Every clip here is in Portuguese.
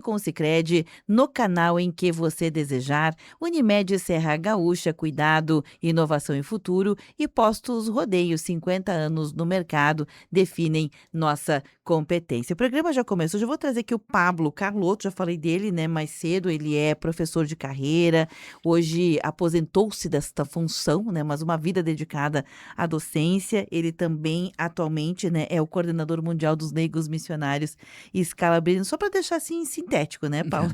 com o Sicredi, no canal em que você desejar. Unimed Serra Gaúcha, cuidado, inovação e futuro. E Postos Rodeio, 50 anos no mercado, definem nossa competência. O programa já começou, já vou trazer aqui o Pablo Carlotto, já falei dele, né, mais cedo, ele é professor de carreira, hoje aposentou-se desta função, né, mas uma vida dedicada à docência. Ele também, atualmente, né, é o coordenador mundial dos Negros Missionários Scalabrino, só para deixar assim sintético, né, Paulo?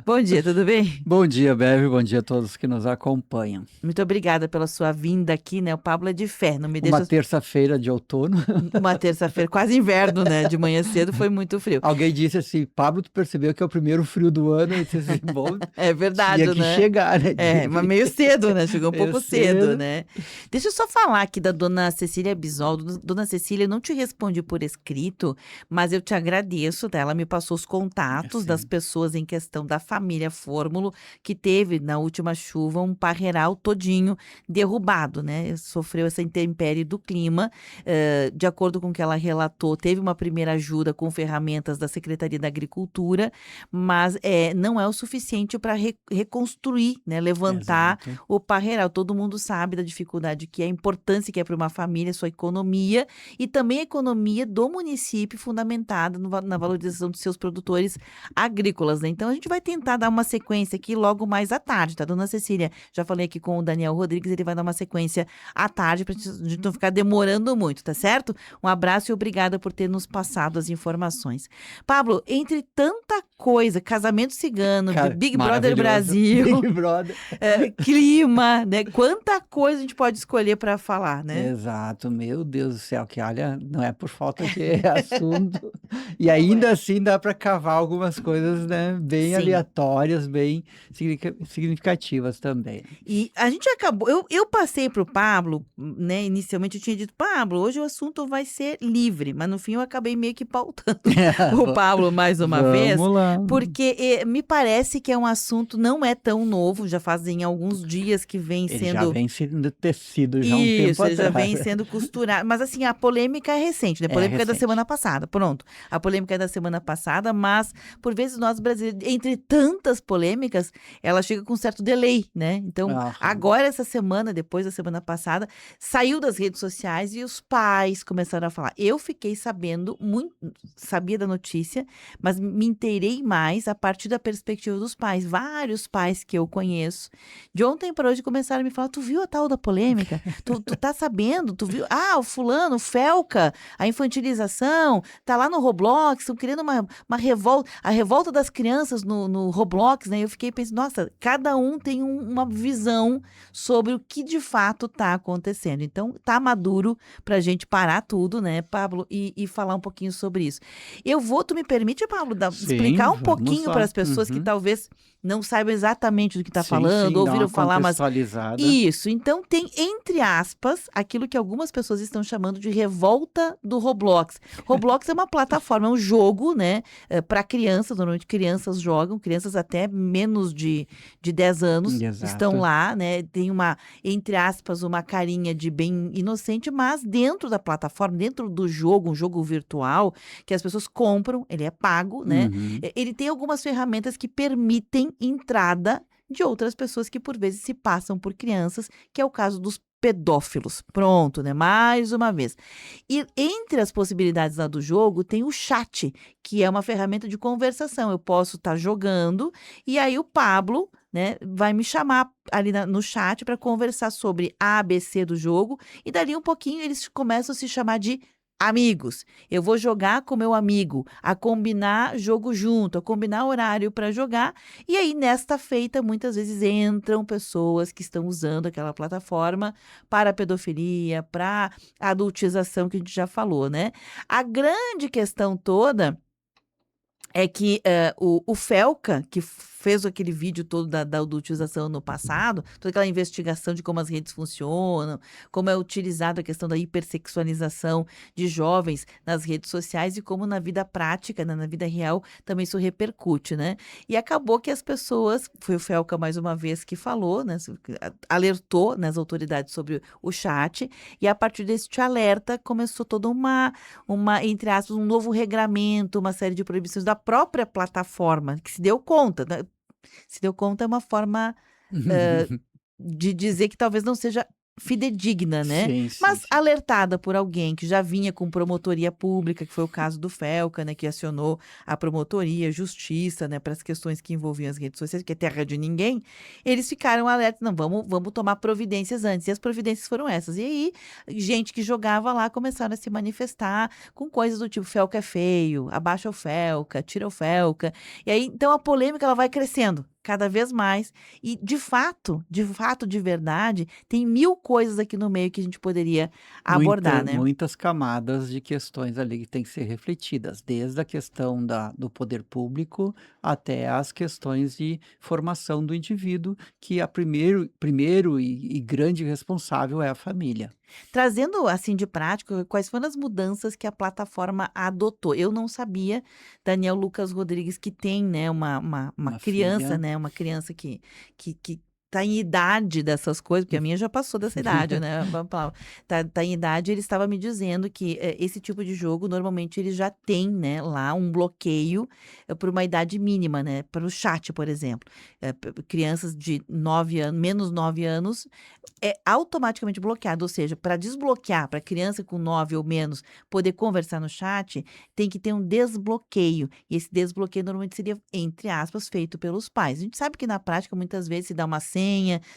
Bom dia, tudo bem? Bom dia, Beve. Bom dia a todos que nos acompanham. Muito obrigada pela sua vinda aqui, né? O Pablo é de fé, não me Uma deixa. terça-feira de outono. Uma terça-feira, quase inverno, né? De manhã cedo foi muito frio. Alguém disse assim, Pablo, tu percebeu que é o primeiro frio do ano? E disse assim, bom, É tinha verdade, que né? chegar, né? É, mas meio cedo, né? Chegou um Meio pouco cedo, cedo. né? Deixa eu só falar aqui da dona Cecília Bisoldo. Dona Cecília, eu não te respondi por escrito, mas eu te agradeço, tá? Ela me passou os contatos das Assim, pessoas em questão da família Fórmulo, que teve na última chuva um parreiral todinho derrubado, né? Sofreu essa intempérie do clima. De acordo com o que ela relatou, teve uma primeira ajuda com ferramentas da Secretaria da Agricultura, mas não é o suficiente para reconstruir, né? Levantar exato. o parreiral. Todo mundo sabe da dificuldade que é, a importância que é para uma família, sua economia e também a economia do município fundamentada na valorização dos seus produtores agrícolas, né? Então a gente vai tentar dar uma sequência aqui logo mais à tarde, tá? Dona Cecília, já falei aqui com o Daniel Rodrigues, ele vai dar uma sequência à tarde para a gente não ficar demorando muito, tá certo? Um abraço e obrigada por ter nos passado as informações. Pablo, entre tanta coisa, casamento cigano, Cara, Big Brother maravilhoso. Brasil, Big Brother. clima, né? Quanta coisa a gente pode escolher para falar, né? Exato, meu Deus do céu, que olha, não é por falta de assunto. E Não ainda é. assim dá para cavar algumas coisas, né, bem Sim. aleatórias, bem significativas também. E a gente acabou. Eu passei para o Pablo, né? Inicialmente eu tinha dito, Pablo, hoje o assunto vai ser livre, mas no fim eu acabei meio que pautando o Pablo mais uma vez, Vamos lá. porque me parece que é um assunto não é tão novo, já fazem alguns dias que vem Ele já sendo. vem sendo tecido já há um tempo Isso, ele já atrás. vem sendo costurado. Mas assim, a polêmica é recente, né? A É polêmica é da semana recente. passada. Pronto. A polêmica é da semana passada, mas por vezes nós brasileiros, entre tantas polêmicas, ela chega com um certo delay, né? Então, Aham. agora, essa semana, depois da semana passada, saiu das redes sociais e os pais começaram a falar. Eu fiquei sabendo, muito, sabia da notícia, mas me inteirei mais a partir da perspectiva dos pais. Vários pais que eu conheço, de ontem para hoje, começaram a me falar: tu viu a tal da polêmica? Tu tá sabendo? Tu viu? Ah, o fulano, o Felca, a infantilização, tá lá no Roblox, estão querendo uma revolta, a revolta das crianças no Roblox, né? Eu fiquei pensando, nossa, cada um tem uma visão sobre o que de fato tá acontecendo. Então, tá maduro pra gente parar tudo, né, Pablo, e falar um pouquinho sobre isso. Tu me permite, Pablo, Sim, explicar um vamos pouquinho para lá. as pessoas que Uhum. talvez não saibam exatamente do que está Sim, falando, sim, dá ouviram uma falar, mas contextualizada. isso, então tem, entre aspas, aquilo que algumas pessoas estão chamando de revolta do Roblox. Roblox é uma plataforma, é um jogo, né, para crianças, normalmente crianças jogam, crianças até menos de 10 anos estão Exato. lá, né, tem uma, entre aspas, uma carinha de bem inocente, mas dentro da plataforma, dentro do jogo, um jogo virtual, que as pessoas compram, ele é pago, né, Uhum. ele tem algumas ferramentas que permitem entrada de outras pessoas que por vezes se passam por crianças, que é o caso dos pedófilos. Pronto, né? Mais uma vez. E entre as possibilidades lá do jogo tem o chat, que é uma ferramenta de conversação. Eu posso estar jogando e aí o Pablo, né, vai me chamar ali no chat para conversar sobre A, B, C do jogo e dali um pouquinho eles começam a se chamar de amigos. Eu vou jogar com meu amigo, a combinar jogo junto, a combinar horário para jogar. E aí, nesta feita, muitas vezes entram pessoas que estão usando aquela plataforma para pedofilia, para adultização, que a gente já falou, né? A grande questão toda é que o Felca, que fez aquele vídeo todo da adultização no passado, toda aquela investigação de como as redes funcionam, como é utilizada a questão da hipersexualização de jovens nas redes sociais e como na vida prática, né, na vida real, também isso repercute, né? E acabou que as pessoas, foi o Felca mais uma vez que falou, né, alertou, né, as autoridades sobre o chat, e a partir desse alerta começou toda entre aspas, um novo regramento, uma série de proibições da própria plataforma que se deu conta, né? Se deu conta é uma forma de dizer que talvez não seja fidedigna, né? Sim, sim, Mas sim. alertada por alguém que já vinha com promotoria pública, que foi o caso do Felca, né? Que acionou a promotoria, a justiça, né? Para as questões que envolviam as redes sociais, que é terra de ninguém, eles ficaram alertas, não, vamos tomar providências antes. E as providências foram essas. E aí, gente que jogava lá começaram a se manifestar com coisas do tipo, Felca é feio, abaixa o Felca, tira o Felca. E aí, então a polêmica ela vai crescendo cada vez mais. E de verdade, tem mil coisas aqui no meio que a gente poderia abordar, né? Muitas camadas de questões ali que têm que ser refletidas, desde a questão do poder público até as questões de formação do indivíduo, que a primeiro e grande responsável é a família. Trazendo assim de prática, quais foram as mudanças que a plataforma adotou? Eu não sabia, Daniel Lucas Rodrigues, que tem, né, uma Uma criança, filha. né, uma criança que tá em idade dessas coisas, porque a minha já passou dessa idade, né? Vamos falar, tá em idade, ele estava me dizendo que esse tipo de jogo, normalmente, ele já tem, né, lá um bloqueio por uma idade mínima, né? Para o chat, por exemplo. Crianças de 9 anos, menos 9 anos, é automaticamente bloqueado, ou seja, para desbloquear, para criança com 9 ou menos poder conversar no chat, tem que ter um desbloqueio. E esse desbloqueio normalmente seria, entre aspas, feito pelos pais. A gente sabe que na prática, muitas vezes, se dá uma senha,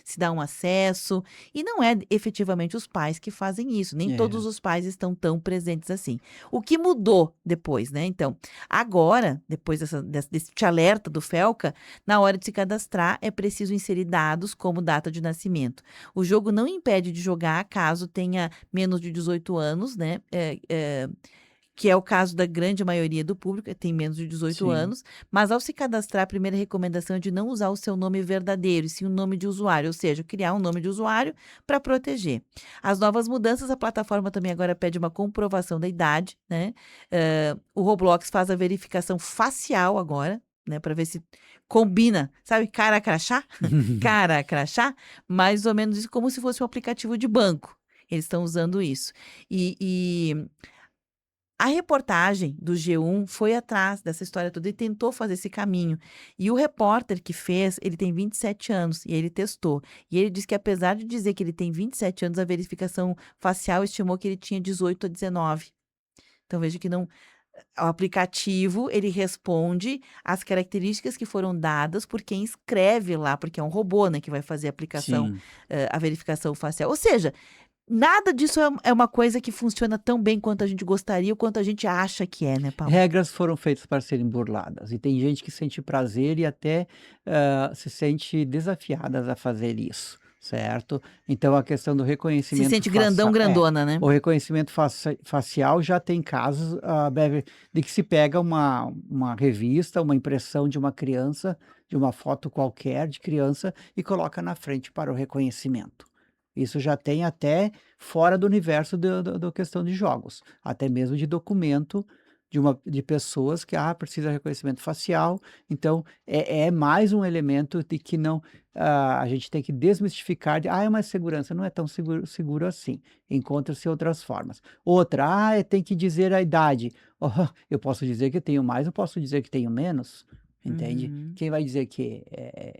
se dá um acesso, e não é efetivamente os pais que fazem isso. Nem É, todos os pais estão tão presentes assim. O que mudou depois, né? Então, agora, depois desse te alerta do Felca, na hora de se cadastrar, é preciso inserir dados como data de nascimento. O jogo não impede de jogar caso tenha menos de 18 anos, né? Que é o caso da grande maioria do público, tem menos de 18 sim. anos, mas ao se cadastrar, a primeira recomendação é de não usar o seu nome verdadeiro, e sim o nome de usuário, ou seja, criar um nome de usuário para proteger. As novas mudanças, a plataforma também agora pede uma comprovação da idade, né? O Roblox faz a verificação facial agora, né, para ver se combina, sabe, cara crachá? Cara crachá? Mais ou menos isso, como se fosse um aplicativo de banco. Eles estão usando isso. E a reportagem do G1 foi atrás dessa história toda e tentou fazer esse caminho. E o repórter que fez, ele tem 27 anos e ele testou. E ele disse que apesar de dizer que ele tem 27 anos, a verificação facial estimou que ele tinha 18 a 19. Então veja que não, o aplicativo, ele responde às características que foram dadas por quem escreve lá, porque é um robô, né, que vai fazer a aplicação, Sim. a verificação facial. Ou seja, nada disso é uma coisa que funciona tão bem quanto a gente gostaria ou quanto a gente acha que é, né, Paulo? Regras foram feitas para serem burladas, e tem gente que sente prazer e até, se sente desafiadas a fazer isso, certo? Então a questão do Se reconhecimento sente grandão, grandona, né? o reconhecimento facial já tem casos, Bever, de que se pega uma revista, uma impressão de uma criança, de uma foto qualquer de criança e coloca na frente para o reconhecimento. Isso já tem até fora do universo do questão de jogos, até mesmo de documento de pessoas que, precisa de reconhecimento facial, então é mais um elemento de que não, a gente tem que desmistificar de: é mais segurança", não é tão seguro assim, encontra-se outras formas. Outra: tem que dizer a idade". Eu posso dizer que tenho mais, eu posso dizer que tenho menos, entende? Uhum. Quem vai dizer que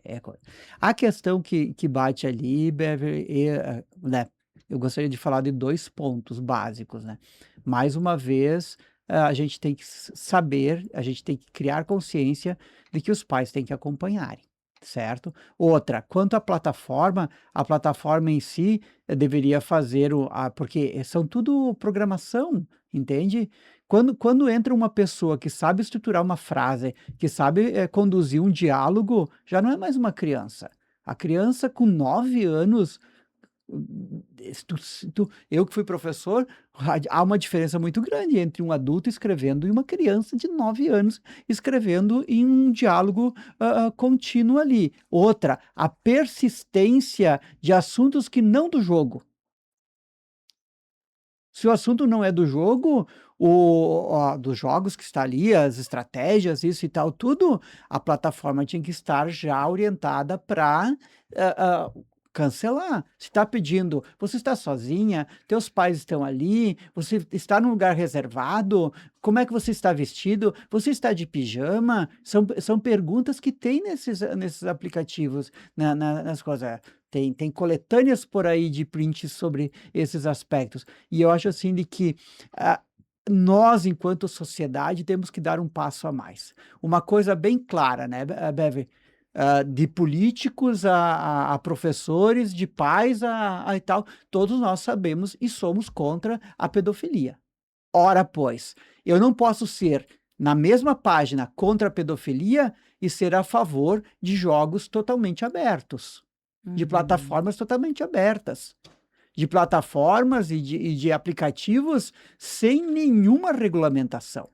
é coisa. A questão que bate ali, Bever, né, eu gostaria de falar de 2 pontos básicos, né. Mais uma vez, a gente tem que saber, a gente tem que criar consciência de que os pais têm que acompanharem, certo? Outra, quanto à plataforma, a plataforma em si, deveria fazer porque são tudo programação, entende? Quando entra uma pessoa que sabe estruturar uma frase, que sabe, conduzir um diálogo, já não é mais uma criança. A criança com 9 anos, eu que fui professor, há uma diferença muito grande entre um adulto escrevendo e uma criança de 9 anos escrevendo em um diálogo, contínuo ali. Outra, a persistência de assuntos que não do jogo. Se o assunto não é do jogo, dos jogos que está ali, as estratégias, isso e tal, tudo, a plataforma tinha que estar já orientada para cancelar. Se está pedindo, você está sozinha, teus pais estão ali, você está num lugar reservado, como é que você está vestido? Você está de pijama? São perguntas que tem nesses aplicativos, nas coisas. Tem coletâneas por aí de prints sobre esses aspectos. E eu acho assim de que ah, nós, enquanto sociedade, temos que dar um passo a mais. Uma coisa bem clara, né, Bev? De políticos a professores, de pais a e tal, todos nós sabemos e somos contra a pedofilia. Ora, pois, eu não posso ser na mesma página contra a pedofilia e ser a favor de jogos totalmente abertos, de Uhum. plataformas totalmente abertas, de plataformas e de aplicativos sem nenhuma regulamentação.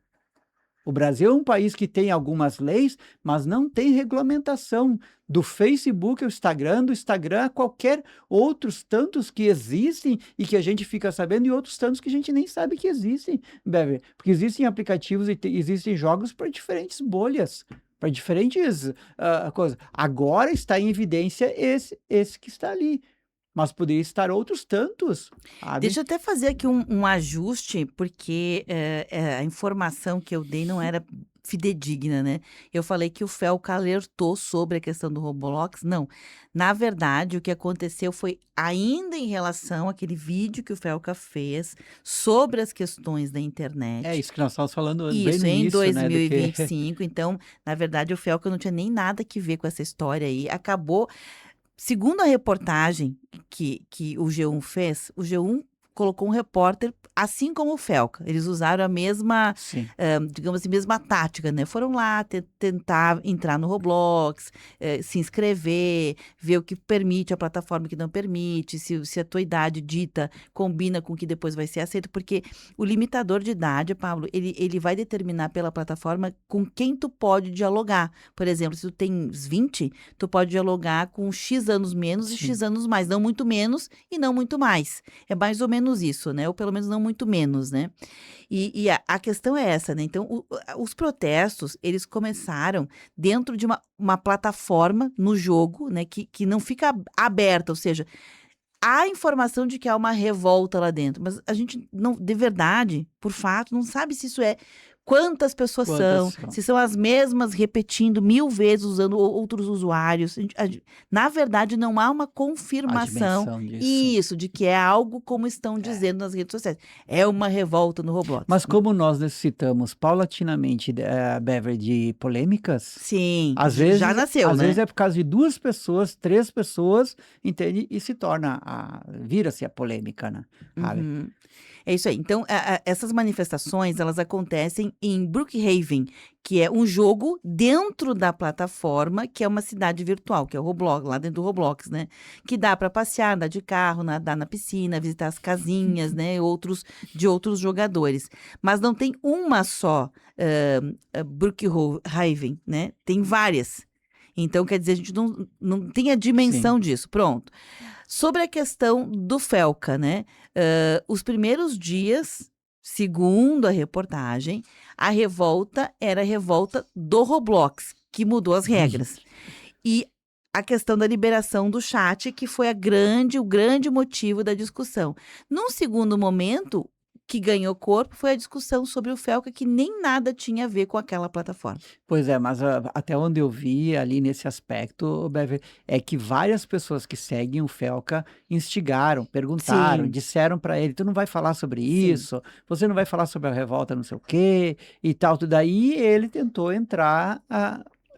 O Brasil é um país que tem algumas leis, mas não tem regulamentação. Do Facebook ao Instagram, do Instagram a qualquer outros tantos que existem e que a gente fica sabendo, e outros tantos que a gente nem sabe que existem, Bever. Porque existem aplicativos e existem jogos para diferentes bolhas, para diferentes coisas. Agora está em evidência esse que está ali, mas poderia estar outros tantos, sabe? Deixa eu até fazer aqui um ajuste, porque a informação que eu dei não era fidedigna, né? Eu falei que o Felca alertou sobre a questão do Roblox. Não. Na verdade, o que aconteceu foi ainda em relação àquele vídeo que o Felca fez sobre as questões da É internet. isso que nós estávamos falando bem Isso, no em início, né? Do que 2025. Então, na verdade, o Felca não tinha nem nada que ver com essa história aí. Acabou. Segundo a reportagem que o G1 fez, o G1 colocou um repórter, assim como o Felca. Eles usaram a mesma, sim. digamos assim, mesma tática, né? Foram lá tentar entrar no Roblox, se inscrever, ver o que permite a plataforma, o que não permite, se a tua idade dita combina com o que depois vai ser aceito, porque o limitador de idade, Pablo, ele vai determinar pela plataforma com quem tu pode dialogar. Por exemplo, se tu tens 20, tu pode dialogar com X anos menos e Sim. X anos mais, não muito menos e não muito mais. É mais ou menos isso, né? Ou pelo menos não muito menos, né? E a questão é essa, né? Então, os protestos, eles começaram dentro de uma plataforma no jogo, né? Que não fica aberta, ou seja, há informação de que há uma revolta lá dentro, mas a gente não, de verdade, por fato, não sabe se isso é. Quantas pessoas Quantas são, são? se são as mesmas repetindo 1000 vezes, usando outros usuários. Na verdade, não há uma A confirmação, dimensão disso. isso, de que é algo como estão É. dizendo nas redes sociais. É uma revolta no Roblox. Mas como nós necessitamos paulatinamente, Bever, de polêmicas, Sim, às já vezes, nasceu, às vezes né? é por causa de 2 pessoas, 3 pessoas, entende? E se torna, vira-se a polêmica, né? Sabe? Uhum. É isso aí. Então, essas manifestações, elas acontecem em Brookhaven, que é um jogo dentro da plataforma, que é uma cidade virtual, que é o Roblox, lá dentro do Roblox, né? Que dá para passear, andar de carro, nadar na piscina, visitar as casinhas, né? De outros jogadores. Mas não tem uma só Brookhaven, né? Tem várias. Então, quer dizer, a gente não tem a Sim. dimensão disso. Pronto. Sobre a questão do Felca, né? Os primeiros dias, segundo a reportagem, a revolta era a revolta do Roblox, que mudou as regras. E a questão da liberação do chat, que foi o grande motivo da discussão. Num segundo momento, que ganhou corpo foi a discussão sobre o Felca, que nem nada tinha a ver com aquela plataforma. Pois é, mas até onde eu vi ali nesse aspecto, Bever, é que várias pessoas que seguem o Felca instigaram, perguntaram, Sim, disseram para ele: tu não vai falar sobre sim. isso, você não vai falar sobre a revolta, não sei o quê, e tal, tudo daí. Ele tentou entrar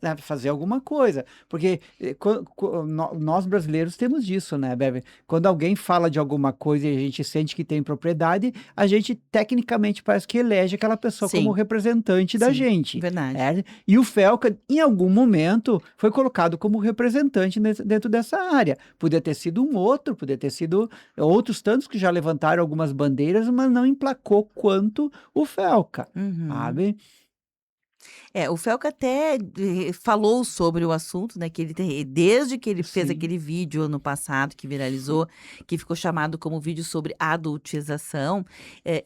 né, fazer alguma coisa, porque nós brasileiros temos disso, né, Bever? Quando alguém fala de alguma coisa e a gente sente que tem propriedade, a gente tecnicamente parece que elege aquela pessoa como Sim, representante da sim, gente. verdade. É, e o Felca, em algum momento, foi colocado como representante dentro dessa área. Podia ter sido um outro, podia ter sido outros tantos que já levantaram algumas bandeiras, mas não emplacou quanto o Felca, Uhum. sabe? O Felca até falou sobre o assunto, né? Que ele desde que ele fez Sim, aquele vídeo ano passado que viralizou, que ficou chamado como vídeo sobre adultização,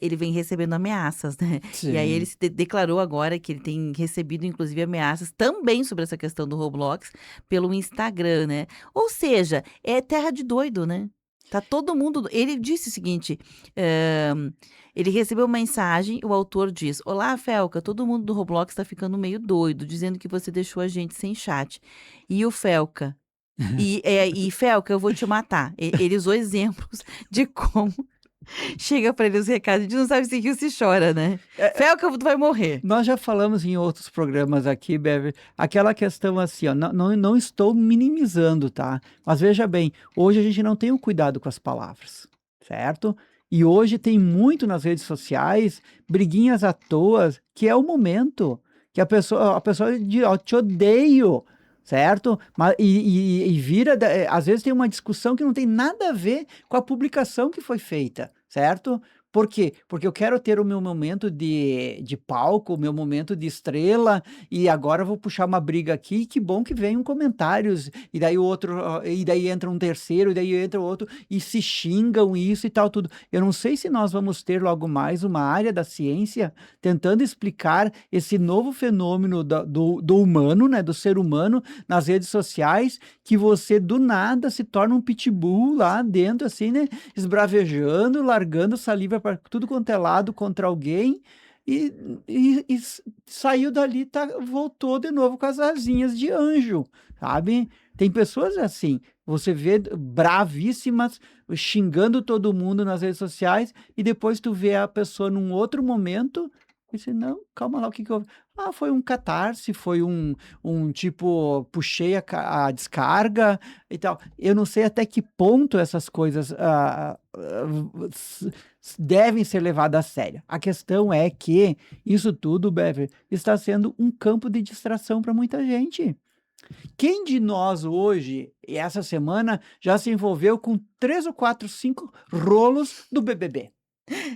ele vem recebendo ameaças, né? E aí ele sim. se declarou agora que ele tem recebido, inclusive, ameaças também sobre essa questão do Roblox pelo Instagram, né? Ou seja, é terra de doido, né? Tá todo mundo. Ele disse o seguinte. eh, Ele recebeu uma mensagem, o autor diz: Olá, Felca, todo mundo do Roblox está ficando meio doido, dizendo que você deixou a gente sem chat. E o Felca. E Felca, eu vou te matar. Ele usou exemplos de como chega para ele os recados. A gente não sabe se ri ou se chora, né? É, Felca, tu vai morrer. nós já falamos em outros programas aqui, Bever, aquela questão assim, ó, não estou minimizando, tá? Mas veja bem, hoje a gente não tem o cuidado com as palavras, certo? E hoje tem muito nas redes sociais, briguinhas à toa, que é o momento que a pessoa diz, ó, te odeio, certo? Mas, e vira, às vezes tem uma discussão que não tem nada a ver com a publicação que foi feita, certo? Por quê? Porque eu quero ter o meu momento de palco, o meu momento de estrela, e agora eu vou puxar uma briga aqui, que bom que venham comentários, e daí o outro, e daí entra um terceiro, e daí entra outro, e se xingam isso e tal, tudo. Eu não sei se nós vamos ter logo mais uma área da ciência tentando explicar esse novo fenômeno do humano, né, do ser humano, nas redes sociais, que você do nada se torna um pitbull lá dentro, assim, né? Esbravejando, largando saliva para tudo quanto é lado contra alguém e, saiu dali, voltou de novo com as asinhas de anjo, sabe? Tem pessoas assim, você vê bravíssimas, xingando todo mundo nas redes sociais e depois tu vê a pessoa num outro momento e você, não, calma lá, o que que houve? Ah, foi um catarse, foi um tipo, puxei a descarga e tal. Eu não sei até que ponto essas coisas devem ser levadas a sério. A questão é que isso tudo, Bever, está sendo um campo de distração para muita gente. Quem de nós hoje, e essa semana, já se envolveu com 3 ou 4, 5 rolos do BBB?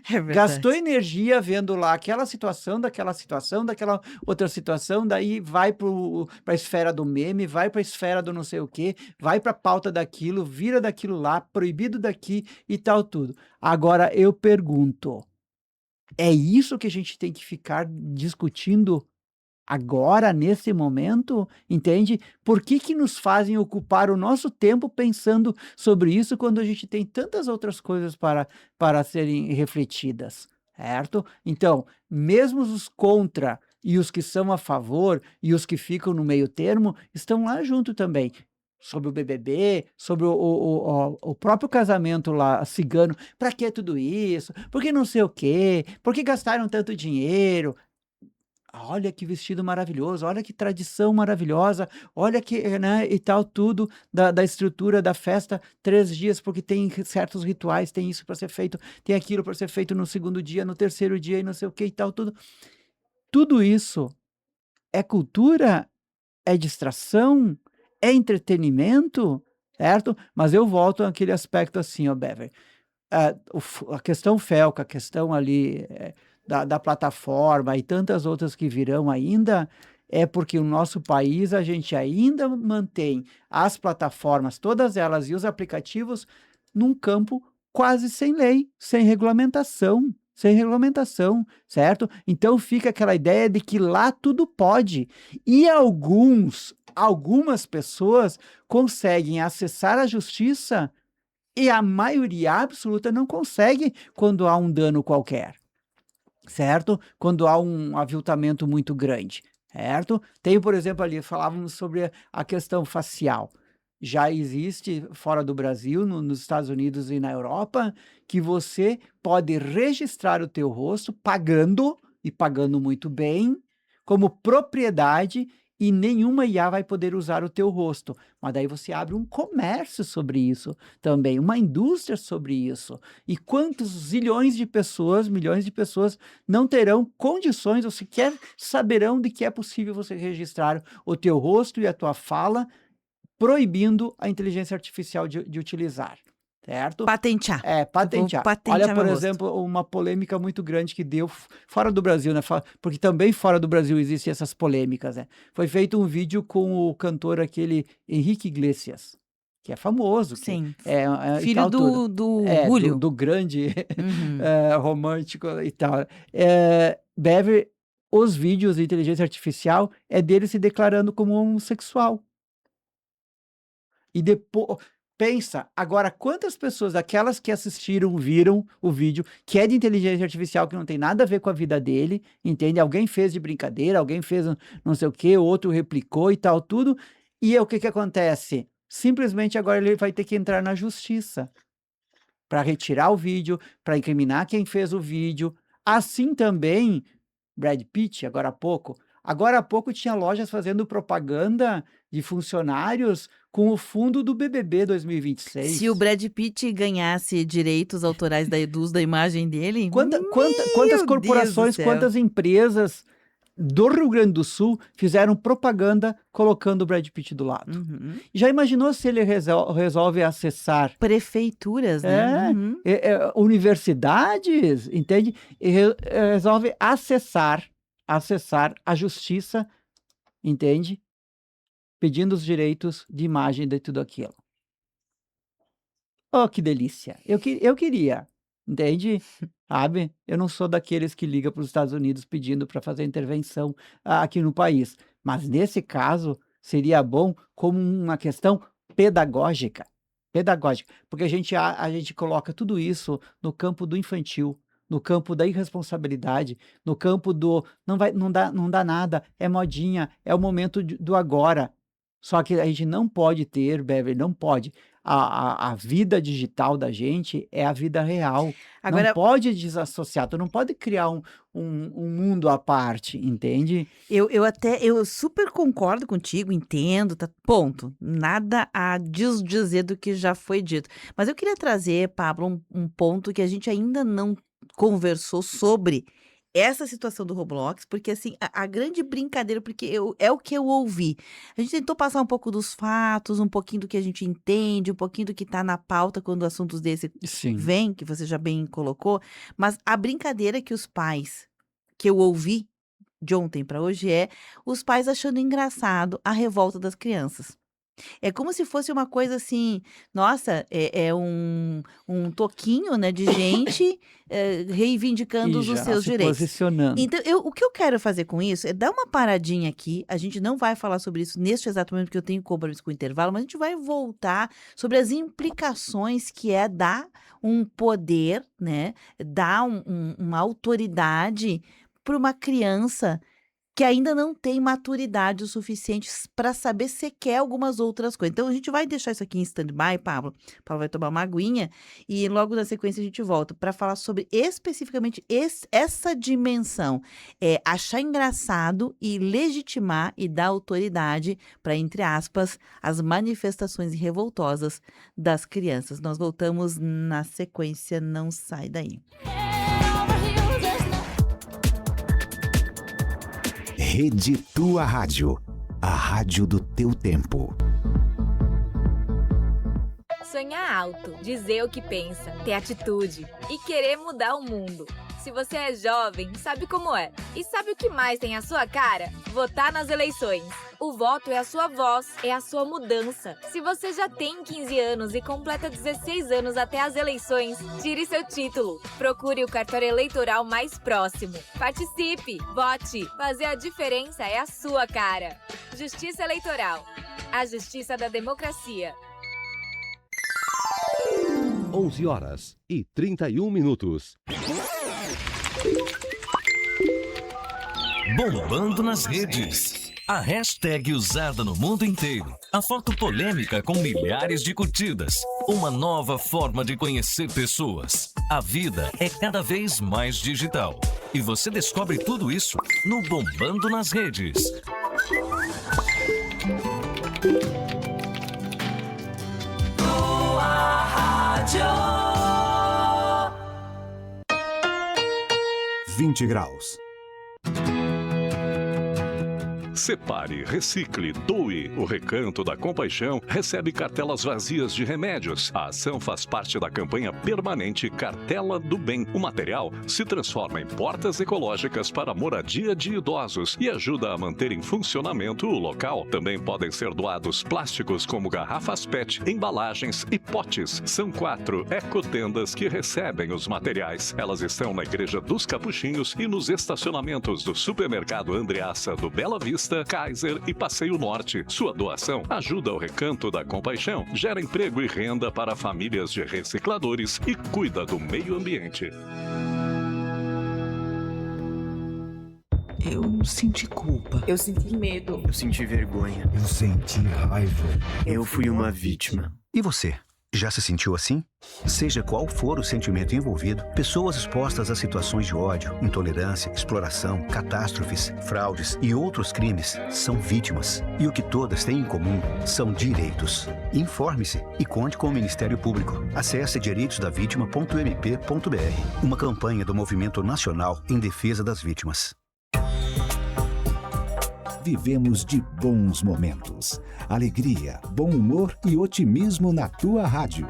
É Gastou verdade. energia vendo lá aquela situação, daquela outra situação, daí vai para a esfera do meme, vai para a esfera do não sei o quê, vai para a pauta daquilo, vira daquilo lá, proibido daqui e tal tudo. Agora eu pergunto, é isso que a gente tem que ficar discutindo agora, nesse momento, entende? Por que que nos fazem ocupar o nosso tempo pensando sobre isso, quando a gente tem tantas outras coisas para serem refletidas, certo? Então, mesmo os contra e os que são a favor e os que ficam no meio termo, estão lá junto também. Sobre o BBB, sobre o próprio casamento lá cigano, para que tudo isso? Por que não sei o quê? Por que gastaram tanto dinheiro? Olha que vestido maravilhoso, olha que tradição maravilhosa, olha que, né, e tal, tudo da estrutura da festa, 3 dias, porque tem certos rituais, tem isso para ser feito, tem aquilo para ser feito no segundo dia, no terceiro dia e não sei o que e tal, tudo. Tudo isso é cultura, é distração, é entretenimento, certo? Mas eu volto àquele aspecto assim, ó, Bever. A questão Felca, a questão ali da plataforma e tantas outras que virão ainda, é porque o nosso país, a gente ainda mantém as plataformas, todas elas e os aplicativos, num campo quase sem lei, sem regulamentação, certo? Então fica aquela ideia de que lá tudo pode. E algumas pessoas conseguem acessar a justiça e a maioria absoluta não consegue quando há um dano qualquer, certo? Quando há um aviltamento muito grande, certo? Tem, por exemplo, ali, falávamos sobre a questão facial. Já existe fora do Brasil, nos Estados Unidos e na Europa, que você pode registrar o teu rosto pagando, e pagando muito bem, como propriedade, e nenhuma IA vai poder usar o teu rosto. Mas daí você abre um comércio sobre isso também, uma indústria sobre isso. E quantos zilhões de pessoas, milhões de pessoas não terão condições ou sequer saberão de que é possível você registrar o teu rosto e a tua fala, proibindo a inteligência artificial de utilizar. certo? Patentear. Patentear. patentear Olha, por meu rosto. exemplo, uma polêmica muito grande que deu fora do Brasil, né? Porque também fora do Brasil existem essas polêmicas, né? Foi feito um vídeo com o cantor aquele Henrique Iglesias, que é famoso, que Sim. e Filho tal, tudo. do É, do, Julio. do grande Uhum. romântico e tal. Deve, os vídeos de inteligência artificial é dele se declarando como homossexual. E depois, pensa, agora quantas pessoas, aquelas que assistiram, viram o vídeo, que é de inteligência artificial, que não tem nada a ver com a vida dele, entende? Alguém fez de brincadeira, alguém fez não sei o quê, outro replicou e tal, tudo. E o que que acontece? Simplesmente agora ele vai ter que entrar na justiça para retirar o vídeo, para incriminar quem fez o vídeo. Assim também, Brad Pitt, agora há pouco tinha lojas fazendo propaganda de funcionários com o fundo do BBB Se o 2026. Brad Pitt ganhasse direitos autorais do uso da imagem dele, Quantas meu Deus do corporações, céu. quantas empresas do Rio Grande do Sul fizeram propaganda colocando o Brad Pitt do lado? Uhum. Já imaginou se ele resolve acessar Prefeituras, né? Uhum. universidades, entende? E resolve acessar a justiça, entende? Pedindo os direitos de imagem de tudo aquilo. Oh, que delícia! Eu queria, entende? Sabe? Eu não sou daqueles que liga para os Estados Unidos pedindo para fazer intervenção aqui no país, mas nesse caso seria bom como uma questão pedagógica, porque a gente coloca tudo isso no campo do infantil, no campo da irresponsabilidade, no campo do não dá nada, é modinha, é o momento do agora. Só que a gente não pode ter, Beverly, não pode. A vida digital da gente é a vida real. Não Agora, pode desassociar, tu não pode criar um mundo à parte, entende? eu super concordo contigo, entendo, tá, ponto. Nada a desdizer do que já foi dito. Mas eu queria trazer, Pablo, um ponto que a gente ainda não conversou sobre essa situação do Roblox, porque assim, a grande brincadeira, porque é o que eu ouvi. A gente tentou passar um pouco dos fatos, um pouquinho do que a gente entende, um pouquinho do que tá na pauta quando assuntos desse Sim. vêm, que você já bem colocou, mas a brincadeira que os pais, que eu ouvi de ontem para hoje, é os pais achando engraçado a revolta das crianças. É como se fosse uma coisa assim, nossa, é um toquinho, né, de gente, reivindicando E os já seus se direitos. posicionando. Então o que eu quero fazer com isso é dar uma paradinha aqui, a gente não vai falar sobre isso neste exato momento, porque eu tenho compromisso com o intervalo, mas a gente vai voltar sobre as implicações que é dar um poder, né, dar uma autoridade para uma criança que ainda não tem maturidade o suficiente para saber se quer algumas outras coisas. Então a gente vai deixar isso aqui em stand-by, Pablo. Pablo vai tomar uma aguinha e logo na sequência a gente volta para falar sobre especificamente essa dimensão. Achar engraçado e legitimar e dar autoridade para, entre aspas, as manifestações revoltosas das crianças. Nós voltamos na sequência, não sai daí. Rede Tua Rádio, a rádio do teu tempo. Sonhar alto, dizer o que pensa, ter atitude e querer mudar o mundo. Se você é jovem, sabe como é. E sabe o que mais tem a sua cara? Votar nas eleições. O voto é a sua voz, é a sua mudança. Se você já tem 15 anos e completa 16 anos até as eleições, tire seu título. Procure o cartório eleitoral mais próximo. Participe, vote. Fazer a diferença é a sua cara. Justiça Eleitoral. A justiça da democracia. 11h31. Bombando nas redes. A hashtag usada no mundo inteiro. A foto polêmica com milhares de curtidas. Uma nova forma de conhecer pessoas. A vida é cada vez mais digital. E você descobre tudo isso no Bombando nas Redes. Tua Rádio. 20 graus. Separe, recicle, doe. O Recanto da Compaixão recebe cartelas vazias de remédios. A ação faz parte da campanha permanente Cartela do Bem. O material se transforma em portas ecológicas para a moradia de idosos e ajuda a manter em funcionamento o local. Também podem ser doados plásticos como garrafas PET, embalagens e potes. São 4 ecotendas que recebem os materiais. Elas estão na Igreja dos Capuchinhos e nos estacionamentos do Supermercado Andreassa do Bela Vista, Kaiser e Passeio Norte. Sua doação ajuda o Recanto da Compaixão, gera emprego e renda para famílias de recicladores e cuida do meio ambiente. Eu senti culpa. Eu senti medo. Eu senti vergonha. Eu senti raiva. Eu fui uma vítima. E você? Já se sentiu assim? Seja qual for o sentimento envolvido, pessoas expostas a situações de ódio, intolerância, exploração, catástrofes, fraudes e outros crimes são vítimas. E o que todas têm em comum são direitos. Informe-se e conte com o Ministério Público. Acesse direitosdavitima.mp.br. Uma campanha do Movimento Nacional em Defesa das Vítimas. Vivemos de bons momentos. Alegria, bom humor e otimismo na tua rádio.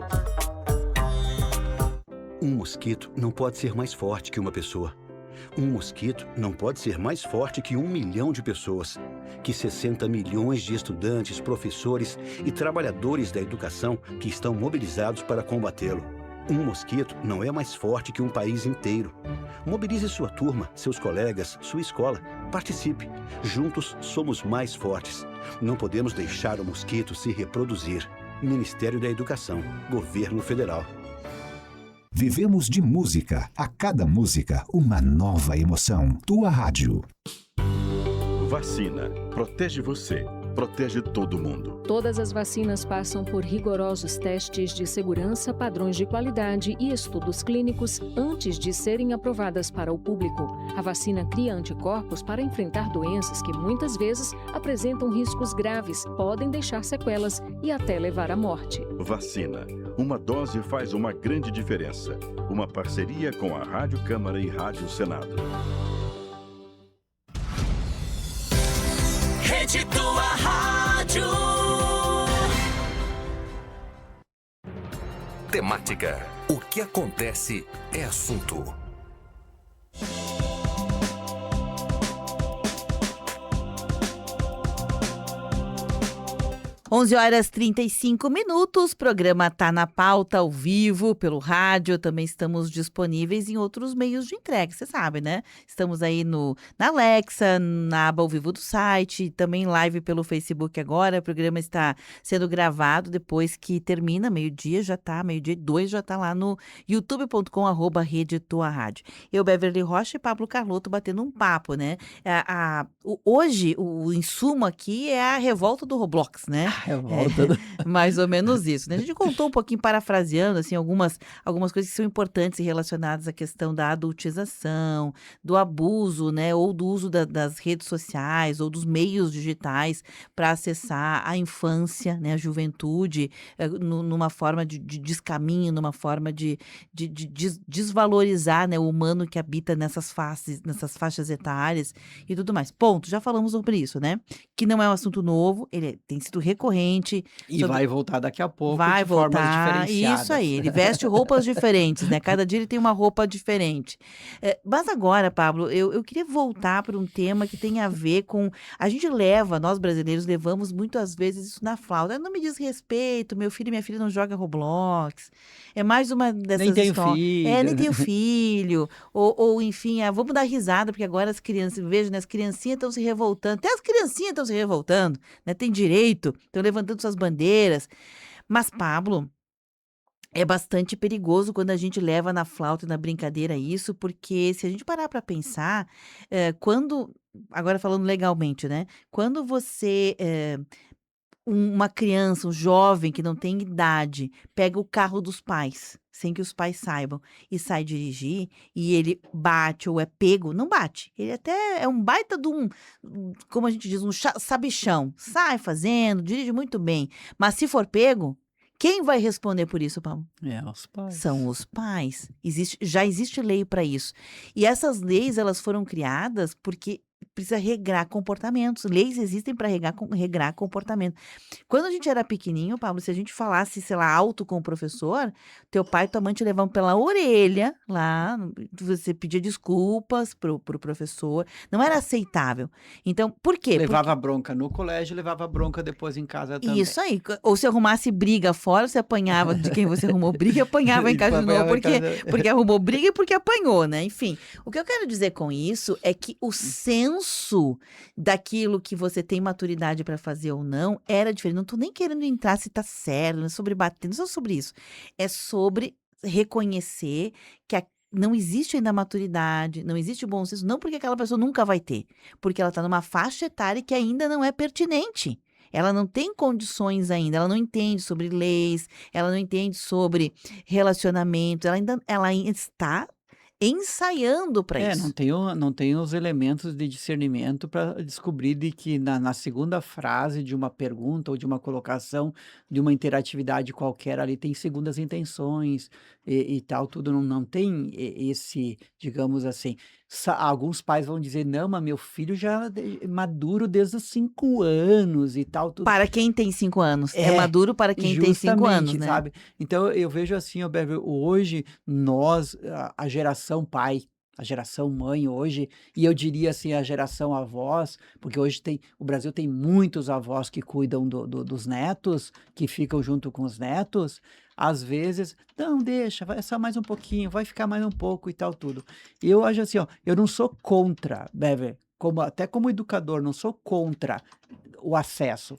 Um mosquito não pode ser mais forte que uma pessoa. Um mosquito não pode ser mais forte que 1 milhão de pessoas. Que 60 milhões de estudantes, professores e trabalhadores da educação que estão mobilizados para combatê-lo. Um mosquito não é mais forte que um país inteiro. Mobilize sua turma, seus colegas, sua escola. Participe. Juntos somos mais fortes. Não podemos deixar o mosquito se reproduzir. Ministério da Educação, Governo Federal. Vivemos de música. A cada música, uma nova emoção. Tua rádio. Vacina. Protege você. Protege todo mundo. Todas as vacinas passam por rigorosos testes de segurança, padrões de qualidade e estudos clínicos antes de serem aprovadas para o público. A vacina cria anticorpos para enfrentar doenças que muitas vezes apresentam riscos graves, podem deixar sequelas e até levar à morte. Vacina. Uma dose faz uma grande diferença. Uma parceria com a Rádio Câmara e Rádio Senado. Rede Tua Rádio. Temática. O que acontece é assunto. 11h35, programa Tá na Pauta ao vivo pelo rádio, também estamos disponíveis em outros meios de entrega, você sabe, né? Estamos aí na Alexa, na aba ao vivo do site, também live pelo Facebook agora, o programa está sendo gravado depois que termina, meio-dia e 2 já tá lá no youtube.com/Rede Tua Rádio. Eu, Beverly Rocha e Pablo Carlotto batendo um papo, né? Hoje, o insumo aqui é a revolta do Roblox, né? Mais ou menos isso, né? A gente contou um pouquinho, parafraseando, assim, algumas coisas que são importantes e relacionadas à questão da adultização, do abuso, né? Ou do uso das redes sociais ou dos meios digitais para acessar a infância, né? A juventude, numa forma de descaminho, numa forma de desvalorizar, né? O humano que habita nessas faixas etárias e tudo mais. Ponto, já falamos sobre isso, né? Que não é um assunto novo, ele tem sido recorrente. E vai voltar daqui a pouco vai de formas voltar, diferenciadas. isso aí, ele veste roupas diferentes, né? Cada dia ele tem uma roupa diferente. Mas agora, Pablo, eu queria voltar para um tema que tem a ver com... nós brasileiros levamos muitas vezes isso na flauta. Não me diz respeito, meu filho e minha filha não jogam Roblox. É mais uma dessas nem tenho histórias. filho. Nem tenho filho. Ou enfim, vamos dar risada, porque agora as crianças, vejo, né? As criancinhas estão se revoltando. Até as criancinhas estão se revoltando, né? Tem direito, estão levantando suas bandeiras. Mas, Pablo, é bastante perigoso quando a gente leva na flauta e na brincadeira isso, porque se a gente parar para pensar, agora falando legalmente, né? Quando você, uma criança, um jovem que não tem idade, pega o carro dos pais, sem que os pais saibam, e sai dirigir, e ele bate ou é pego, não bate. Ele até é um baita de como a gente diz, sabichão. Sai fazendo, dirige muito bem. Mas se for pego, quem vai responder por isso, Paulo? Os pais. São os pais. Já existe lei para isso. E essas leis, elas foram criadas porque precisa regrar comportamentos. Leis existem para regrar comportamento. Quando a gente era pequenininho, Pablo, se a gente falasse, sei lá, alto com o professor, teu pai e tua mãe te levavam pela orelha lá, você pedia desculpas pro professor, não era aceitável. Então, por quê? Levava bronca no colégio, levava bronca depois em casa também. Isso aí. Ou se arrumasse briga fora, você apanhava de quem você arrumou briga e apanhava em casa de novo, porque arrumou briga e porque apanhou, né? Enfim, o que eu quero dizer com isso é que o senso daquilo que você tem maturidade para fazer ou não era diferente. Não tô nem querendo entrar se tá certo, não é sobre bater, não é sobre isso. É sobre reconhecer que não existe ainda maturidade, não existe o bom senso, não porque aquela pessoa nunca vai ter, porque ela tá numa faixa etária que ainda não é pertinente. Ela não tem condições ainda, ela não entende sobre leis, ela não entende sobre relacionamento, ela ainda está ensaiando para isso. Não tem os elementos de discernimento para descobrir de que na segunda frase de uma pergunta ou de uma colocação de uma interatividade qualquer ali tem segundas intenções e tal, tudo não tem esse, digamos assim, alguns pais vão dizer, não, mas meu filho já é maduro desde os 5 anos e tal, tudo. Para quem tem 5 anos. É maduro para quem tem 5 anos, né? Sabe? Então, eu vejo assim, Beverly, hoje, nós, a geração pai, a geração mãe hoje, e eu diria assim, a geração avós, porque hoje o Brasil tem muitos avós que cuidam dos netos, que ficam junto com os netos, às vezes, não, deixa, vai só mais um pouquinho, vai ficar mais um pouco e tal, tudo. E eu acho assim, ó, eu não sou contra, Beverly, até como educador, não sou contra o acesso.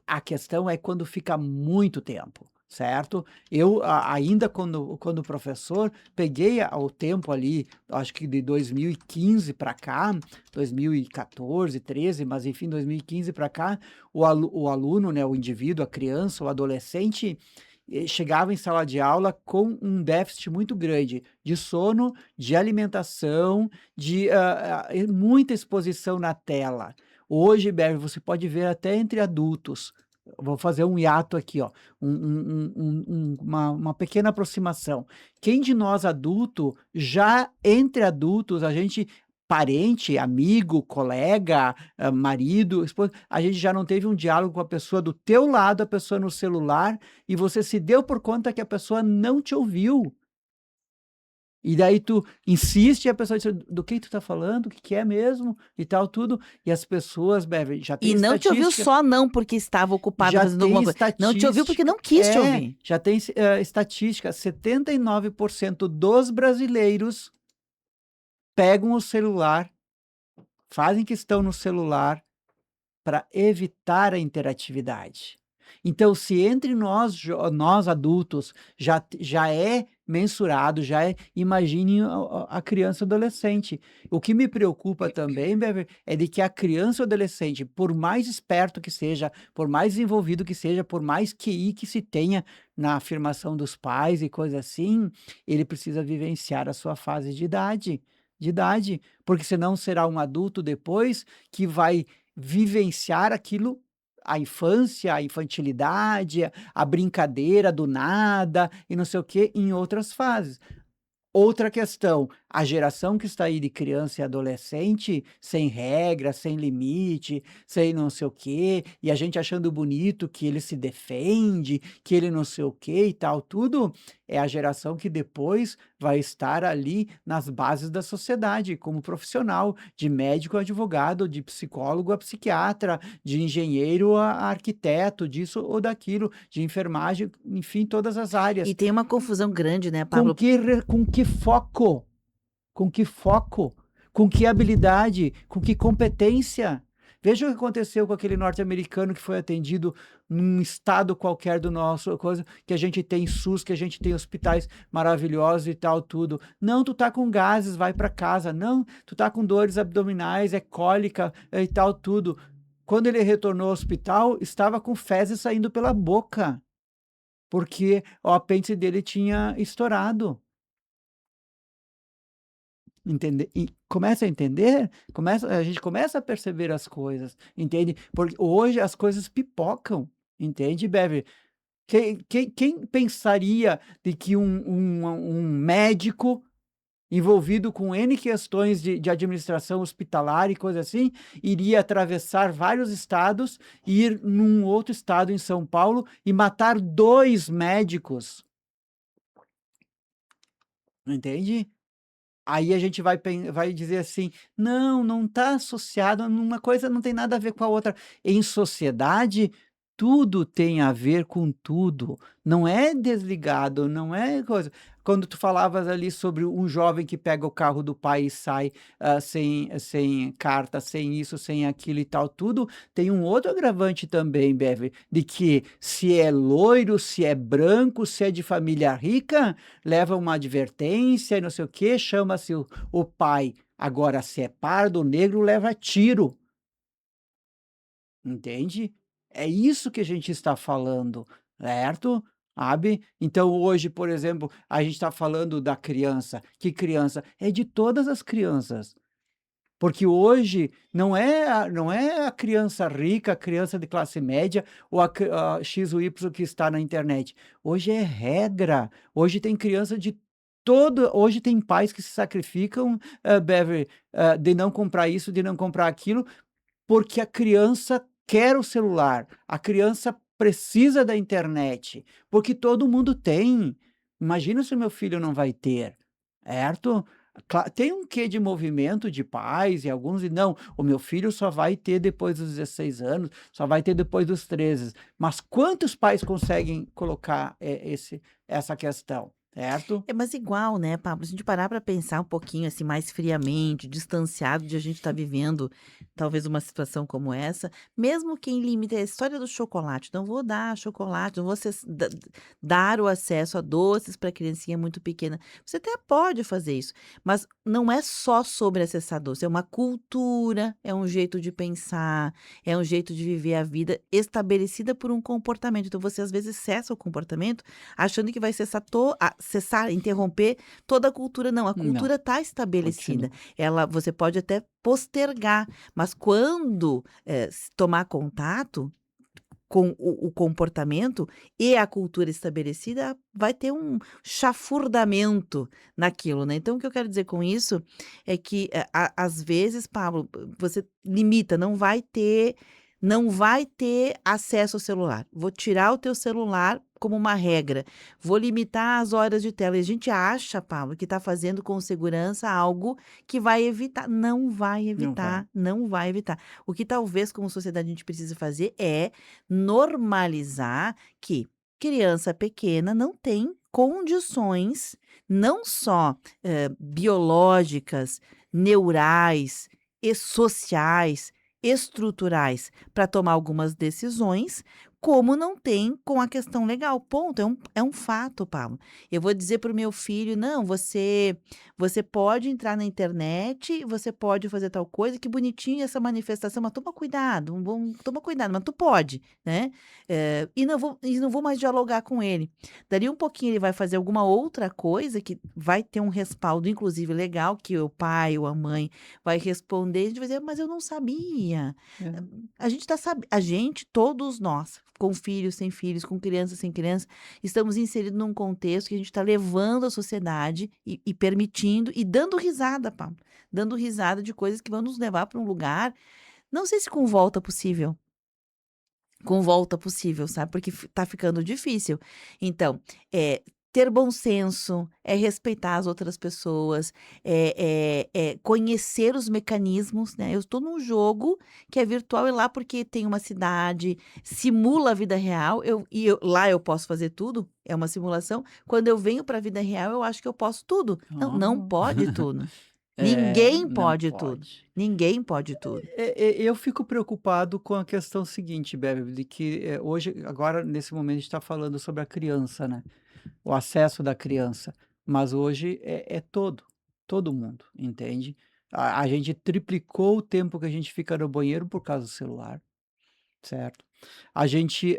A questão é quando fica muito tempo, certo? Eu, ainda quando professor, peguei o tempo ali, acho que de 2015 para cá, 2014, 13, mas enfim, 2015 para cá, o aluno, né, o indivíduo, a criança, o adolescente, chegava em sala de aula com um déficit muito grande de sono, de alimentação, de muita exposição na tela. Hoje, Beverly, você pode ver até entre adultos. Vou fazer um hiato aqui, ó, uma pequena aproximação. Quem de nós adulto, já entre adultos, a gente, parente, amigo, colega, marido, esposa, a gente já não teve um diálogo com a pessoa do teu lado, a pessoa no celular, e você se deu por conta que a pessoa não te ouviu. E daí tu insiste e a pessoa diz, do que tu tá falando, o que é mesmo, e tal, tudo. E as pessoas, Beverly, já tem estatística. E não te ouviu só não porque estava ocupado fazendo alguma coisa. Não te ouviu porque não quis te ouvir. Já tem estatística, 79% dos brasileiros pegam o celular, fazem que estão no celular para evitar a interatividade. Então, se entre nós adultos já é mensurado, imagine a criança e o adolescente. O que me preocupa também, Beverly, é de que a criança e o adolescente, por mais esperto que seja, por mais envolvido que seja, por mais QI que se tenha na afirmação dos pais e coisa assim, ele precisa vivenciar a sua fase de idade, porque senão será um adulto depois que vai vivenciar aquilo, a infância, a infantilidade, a brincadeira do nada e não sei o quê, em outras fases. Outra questão, a geração que está aí de criança e adolescente, sem regra, sem limite, sem não sei o quê, e a gente achando bonito que ele se defende, que ele não sei o quê e tal, tudo, é a geração que depois vai estar ali nas bases da sociedade, como profissional, de médico a advogado, de psicólogo a psiquiatra, de engenheiro a arquiteto, disso ou daquilo, de enfermagem, enfim, todas as áreas. E tem uma confusão grande, né, Pablo? Com que foco? Com que foco? Com que habilidade? Com que competência? Veja o que aconteceu com aquele norte-americano que foi atendido num estado qualquer do nosso, coisa que a gente tem SUS, que a gente tem hospitais maravilhosos e tal, tudo. Não, tu tá com gases, vai para casa. Não, tu tá com dores abdominais, é cólica e tal, tudo. Quando ele retornou ao hospital, estava com fezes saindo pela boca, porque o apêndice dele tinha estourado. Entender, e começa a entender, a gente começa a perceber as coisas, entende? Porque hoje as coisas pipocam, entende, Beverly? Quem pensaria de que um médico envolvido com N questões de administração hospitalar e coisa assim, iria atravessar vários estados, ir num outro estado em São Paulo e matar 2 médicos, entende? Aí a gente vai dizer assim: não está associado, uma coisa não tem nada a ver com a outra. Em sociedade, tudo tem a ver com tudo, não é desligado, não é coisa. Quando tu falavas ali sobre um jovem que pega o carro do pai e sai, sem carta, sem isso, sem aquilo e tal, tudo, tem um outro agravante também, Beverly, de que se é loiro, se é branco, se é de família rica, leva uma advertência e não sei o quê, chama-se o pai. Agora, se é pardo, negro, leva tiro, entende? É isso que a gente está falando, certo? Sabe? Então, hoje, por exemplo, a gente está falando da criança. Que criança? É de todas as crianças. Porque hoje não é a criança rica, a criança de classe média ou a X ou Y que está na internet. Hoje é regra. Hoje tem criança de todo. Hoje tem pais que se sacrificam, Beverly, de não comprar isso, de não comprar aquilo, porque a criança quer o celular, a criança precisa da internet, porque todo mundo tem. Imagina se o meu filho não vai ter, certo? Tem um quê de movimento de pais e alguns e não, o meu filho só vai ter depois dos 16 anos, só vai ter depois dos 13. Mas quantos pais conseguem colocar essa questão, certo? Mas igual, né, Pablo? Se a gente parar para pensar um pouquinho assim mais friamente, distanciado de a gente estar vivendo talvez uma situação como essa, mesmo quem limita a história do chocolate, não vou dar chocolate, não vou dar o acesso a doces para criancinha muito pequena. Você até pode fazer isso, mas não é só sobre acessar doce, é uma cultura, é um jeito de pensar, é um jeito de viver a vida estabelecida por um comportamento. Então você às vezes cessa o comportamento achando que vai cessar, interromper toda a cultura. Não, a Não, cultura está estabelecida. continua. Você pode até postergar, mas quando tomar contato com o comportamento e a cultura estabelecida, vai ter um chafurdamento naquilo, né? Então, o que eu quero dizer com isso é que, às vezes, Pablo, você limita, não vai ter acesso ao celular. Vou tirar o teu celular como uma regra. Vou limitar as horas de tela. E a gente acha, Pablo, que está fazendo com segurança algo que vai evitar. Não vai Não vai. evitar, não vai evitar. O que talvez como sociedade a gente precisa fazer é normalizar que criança pequena não tem condições, não só biológicas, neurais e sociais, estruturais, para tomar algumas decisões, como não tem com a questão legal. Ponto. É um fato, Paulo. Eu vou dizer para o meu filho: não, você pode entrar na internet, você pode fazer tal coisa, que bonitinho essa manifestação, mas toma cuidado, toma cuidado, mas tu pode, né? E não vou mais dialogar com ele. Dali um pouquinho ele vai fazer alguma outra coisa que vai ter um respaldo, inclusive legal, que o pai ou a mãe vai responder, e a gente vai dizer: mas eu não sabia. É. A gente, todos nós, com filhos, sem filhos, com crianças, sem crianças, estamos inseridos num contexto que a gente está levando a sociedade e permitindo e dando risada, Pablo. Dando risada de coisas que vão nos levar para um lugar, não sei se com volta possível. Com volta possível, sabe? Porque tá ficando difícil. Então, ter bom senso, respeitar as outras pessoas, conhecer os mecanismos, né? Eu estou num jogo que é virtual e lá porque tem uma cidade, simula a vida real, lá eu posso fazer tudo, é uma simulação. Quando eu venho para a vida real, eu acho que eu posso tudo. Não Ah. pode tudo. Ninguém Não pode tudo. pode. Ninguém pode tudo. Eu fico preocupado com a questão seguinte, Beverly, de que hoje, agora, nesse momento, a gente está falando sobre a criança, né? O acesso da criança. Mas hoje é todo mundo, entende? A gente triplicou o tempo que a gente fica no banheiro por causa do celular, certo? A gente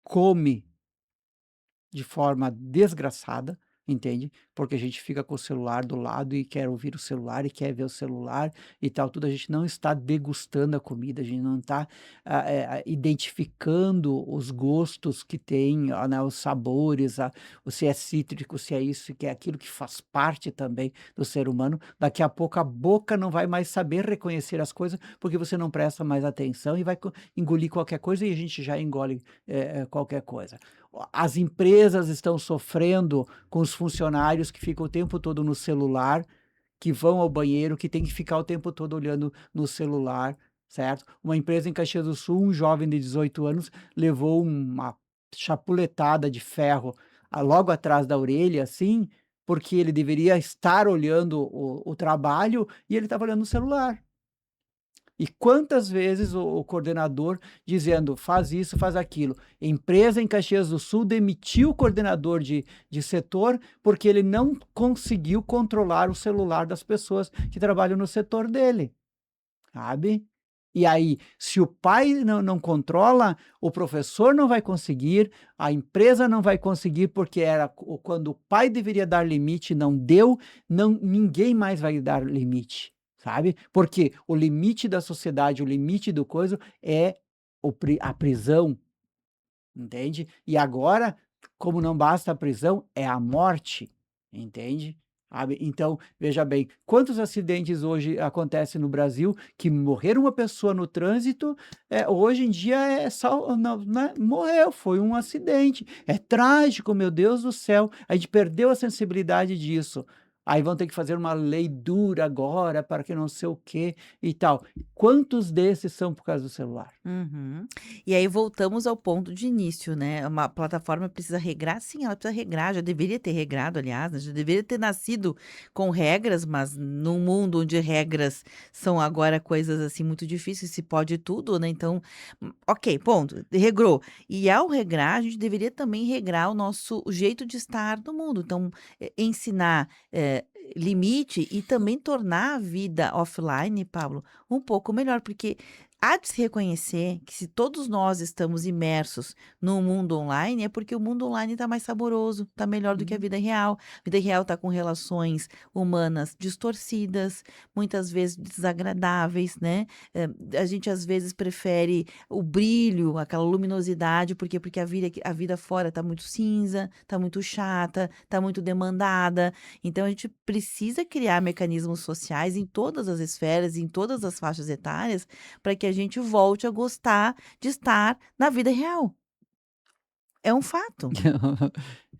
come de forma desgraçada, entende? porque a gente fica com o celular do lado e quer ouvir o celular e quer ver o celular e tal, tudo. A gente não está degustando a comida, a gente não está identificando os gostos que tem, né, os sabores, se é cítrico, se é isso, que é aquilo que faz parte também do ser humano. Daqui a pouco a boca não vai mais saber reconhecer as coisas, porque você não presta mais atenção e vai engolir qualquer coisa e a gente já engole qualquer coisa. As empresas estão sofrendo com os funcionários que ficam o tempo todo no celular, que vão ao banheiro, que tem que ficar o tempo todo olhando no celular, certo? Uma empresa em Caxias do Sul, um jovem de 18 anos levou uma chapuletada de ferro logo atrás da orelha, assim, porque ele deveria estar olhando o trabalho e ele estava olhando no celular. E quantas vezes o coordenador dizendo: "Faz isso, faz aquilo". Empresa em Caxias do Sul demitiu o coordenador de setor, porque ele não conseguiu controlar o celular das pessoas que trabalham no setor dele, sabe. E aí, se o pai não controla, o professor não vai conseguir, a empresa não vai conseguir, porque era quando o pai deveria dar limite, não deu, ninguém mais vai dar limite, sabe. Porque o limite da sociedade, o limite do coisa é a prisão, entende. E agora, como não basta a prisão, é a morte, entende. Sabe, então, veja bem, quantos acidentes hoje acontecem no Brasil, que morreram uma pessoa no trânsito, hoje em dia é só não, né, morreu, foi um acidente. É trágico, meu Deus do céu, a gente perdeu a sensibilidade disso. Aí vão ter que fazer uma lei dura agora para que não sei o quê e tal. Quantos desses são por causa do celular? Uhum. E aí voltamos ao ponto de início, né? Uma plataforma precisa regrar, sim, ela precisa regrar, já deveria ter regrado, aliás, né? Já deveria ter nascido com regras, mas num mundo onde regras são agora coisas assim muito difíceis, se pode tudo, né? Então, ok, ponto, regrou. E ao regrar, a gente deveria também regrar o jeito de estar no mundo. Então, ensinar limite e também tornar a vida offline, Pablo, um pouco melhor, porque há de se reconhecer que se todos nós estamos imersos no mundo online, é porque o mundo online está mais saboroso, está melhor do que a vida real. A vida real está com relações humanas distorcidas, muitas vezes desagradáveis, né? A gente às vezes prefere o brilho, aquela luminosidade, porque a vida fora está muito cinza, está muito chata, está muito demandada. Então a gente precisa criar mecanismos sociais em todas as esferas, em todas as faixas etárias, para que a gente volte a gostar de estar na vida real. É um fato.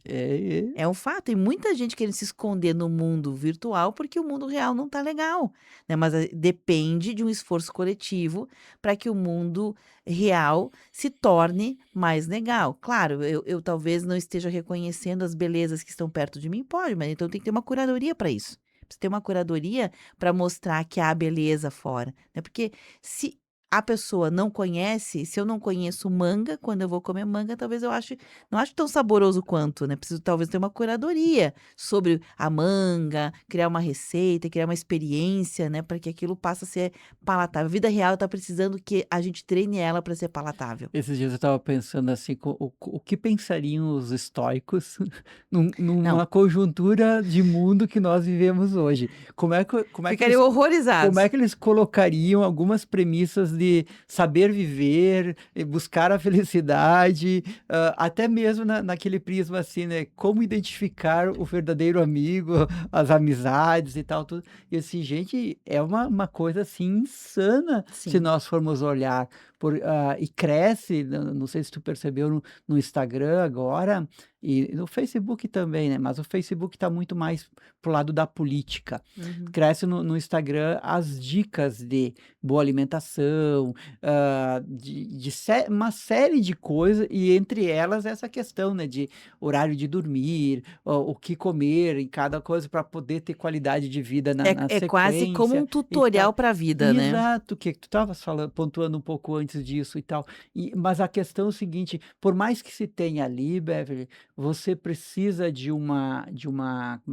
É. É um fato. E muita gente querendo se esconder no mundo virtual porque o mundo real não tá legal, né? Mas depende de um esforço coletivo para que o mundo real se torne mais legal. Claro, eu talvez não esteja reconhecendo as belezas que estão perto de mim, pode, mas então tem que ter uma curadoria para isso. Precisa ter uma curadoria para mostrar que há beleza fora, né? Porque se a pessoa não conhece, se eu não conheço manga, quando eu vou comer manga, talvez não acho tão saboroso quanto, né? Preciso talvez ter uma curadoria sobre a manga, criar uma receita, criar uma experiência, né? Para que aquilo passe a ser palatável. A vida real está precisando que a gente treine ela para ser palatável. Esses dias eu estava pensando assim, o que pensariam os estoicos Não, numa conjuntura de mundo que nós vivemos hoje? Como é que ficariam horrorizados. como é que eles colocariam algumas premissas de saber viver, buscar a felicidade, até mesmo naquele prisma assim, né? Como identificar o verdadeiro amigo, as amizades e tal, tudo. E assim, gente, é uma coisa assim insana se Sim. nós formos olhar. E cresce, não sei se tu percebeu no Instagram agora, e no Facebook também, né? Mas o Facebook está muito mais pro lado da política. Uhum. Cresce no Instagram as dicas de boa alimentação, uma série de coisas, e entre elas essa questão, né, de horário de dormir, o que comer em cada coisa para poder ter qualidade de vida na É quase como sequência um e tal. tutorial para a vida, né? Exato, que tu estavas pontuando um pouco antes disso e tal. Mas a questão é o seguinte, por mais que se tenha ali, Beverly, você precisa de como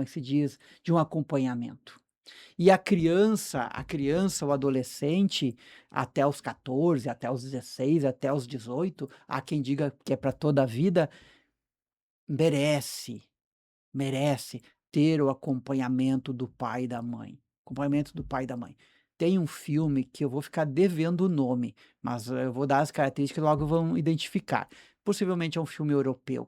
é que se diz? De um acompanhamento. E a criança, o adolescente, até os 14, até os 16, até os 18, há quem diga que é para toda a vida, merece ter o acompanhamento do pai e da mãe. Acompanhamento do pai e da mãe. Tem um filme que eu vou ficar devendo o nome, mas eu vou dar as características e logo vão identificar. Possivelmente é um filme europeu,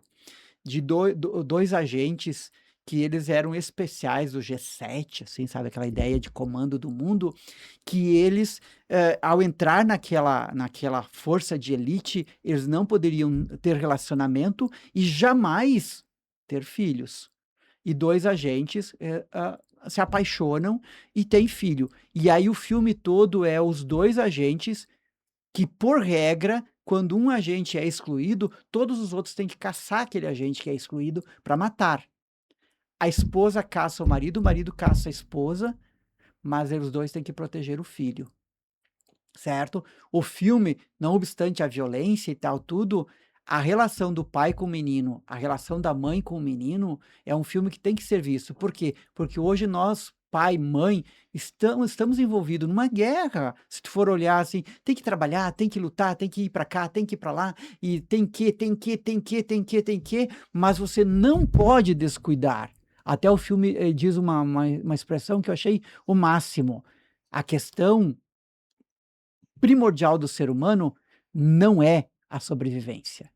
de dois agentes que eles eram especiais do G7, assim, sabe, aquela ideia de comando do mundo, que eles, ao entrar naquela força de elite, eles não poderiam ter relacionamento e jamais ter filhos. E dois agentes se apaixonam e têm filho. E aí o filme todo é os dois agentes que, por regra, quando um agente é excluído, todos os outros têm que caçar aquele agente que é excluído para matar. A esposa caça o marido caça a esposa, mas os dois têm que proteger o filho, certo? O filme, não obstante a violência e tal, tudo, a relação do pai com o menino, a relação da mãe com o menino, é um filme que tem que ser visto. Por quê? Porque hoje nós, pai, mãe, estamos envolvidos numa guerra. Se tu for olhar assim, tem que trabalhar, tem que lutar, tem que ir para cá, tem que ir para lá, e tem que, mas você não pode descuidar. Até o filme diz uma expressão que eu achei o máximo. A questão primordial do ser humano não é a sobrevivência,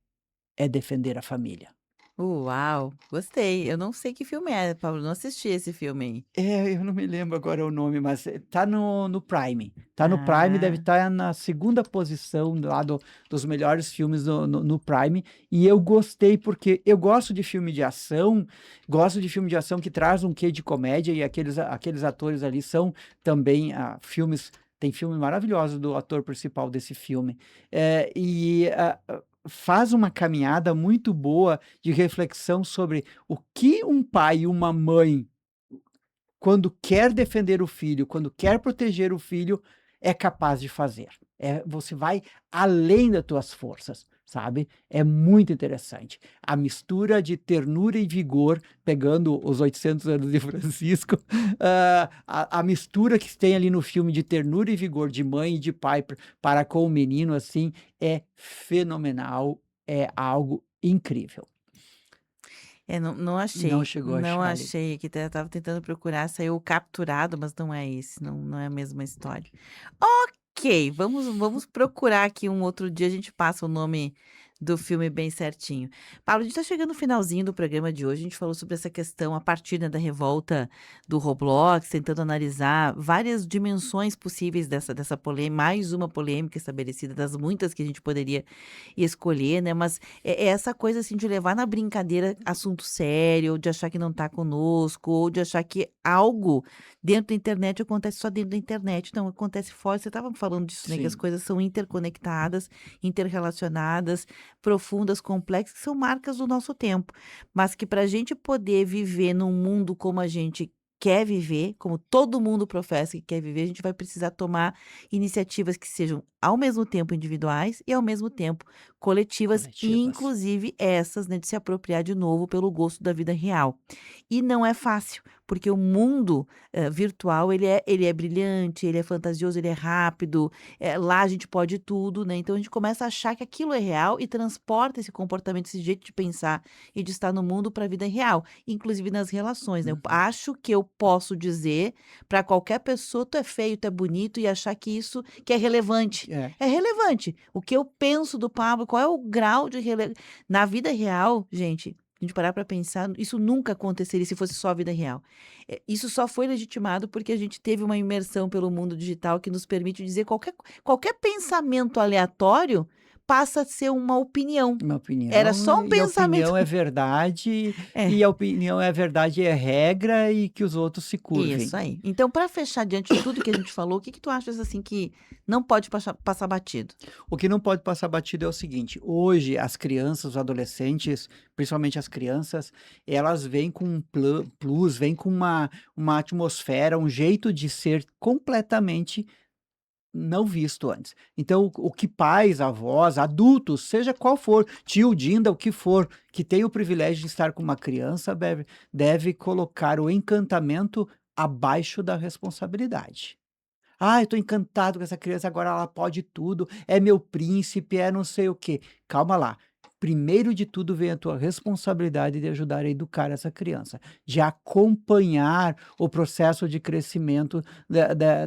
é defender a família. Uau, gostei. Eu não sei que filme é, Paulo, não assisti esse filme aí. Eu não me lembro agora o nome, mas tá no Prime. Tá no Prime, deve estar na segunda posição lá dos melhores filmes no Prime. E eu gostei porque eu gosto de filme de ação que traz um quê de comédia, e aqueles atores ali são também filmes. Tem filme maravilhoso do ator principal desse filme. Faz uma caminhada muito boa de reflexão sobre o que um pai e uma mãe, quando quer defender o filho, quando quer proteger o filho, é capaz de fazer. Você vai além das tuas forças, sabe? É muito interessante. A mistura de ternura e vigor, pegando os 800 anos de Francisco, a mistura que tem ali no filme de ternura e vigor de mãe e de pai para com o menino, assim, é fenomenal, é algo incrível. Não achei. Não chegou a Não achar ali. achei aqui. Eu tava tentando procurar, saiu Capturado, mas não é esse, não é a mesma história. Ok, vamos procurar aqui um outro dia, a gente passa o nome do filme bem certinho. Paulo, a gente tá chegando no finalzinho do programa de hoje, a gente falou sobre essa questão a partir, né, da revolta do Roblox, tentando analisar várias dimensões possíveis dessa polêmica, mais uma polêmica estabelecida das muitas que a gente poderia escolher, né, mas é essa coisa assim de levar na brincadeira assunto sério, ou de achar que não tá conosco, ou de achar que algo dentro da internet acontece só dentro da internet, não, acontece fora. Você estava falando disso, né, que as Sim. coisas são interconectadas, interrelacionadas, profundas, complexas, que são marcas do nosso tempo, mas que para a gente poder viver num mundo como a gente quer viver, como todo mundo professa que quer viver, a gente vai precisar tomar iniciativas que sejam ao mesmo tempo individuais e ao mesmo tempo coletivas, e inclusive essas, né, de se apropriar de novo pelo gosto da vida real. E não é fácil, porque o mundo virtual, ele é brilhante, ele é fantasioso, ele é rápido, lá a gente pode tudo, né? Então a gente começa a achar que aquilo é real e transporta esse comportamento, esse jeito de pensar e de estar no mundo para a vida real, inclusive nas relações, né? Eu acho que eu posso dizer para qualquer pessoa, tu é feio, tu é bonito, e achar que isso que é relevante. É relevante. O que eu penso do Pablo, qual é o grau de na vida real, gente, a gente parar para pensar, isso nunca aconteceria se fosse só a vida real. Isso só foi legitimado porque a gente teve uma imersão pelo mundo digital que nos permite dizer qualquer pensamento aleatório passa a ser uma opinião. Uma opinião, Era só um e a pensamento. opinião é verdade, e a opinião é verdade, é regra, e que os outros se curvem. Isso aí. Então, para fechar, diante de tudo que a gente falou, o que tu achas assim que não pode passar batido? O que não pode passar batido é o seguinte: hoje as crianças, os adolescentes, principalmente as crianças, elas vêm com um plus, vêm com uma atmosfera, um jeito de ser completamente não visto antes. Então, o que pais, avós, adultos, seja qual for, tio, Dinda, o que for, que tem o privilégio de estar com uma criança, deve colocar o encantamento abaixo da responsabilidade. Eu tô encantado com essa criança, agora ela pode tudo, é meu príncipe, é não sei o quê. Calma lá. primeiro de tudo vem a tua responsabilidade de ajudar a educar essa criança, de acompanhar o processo de crescimento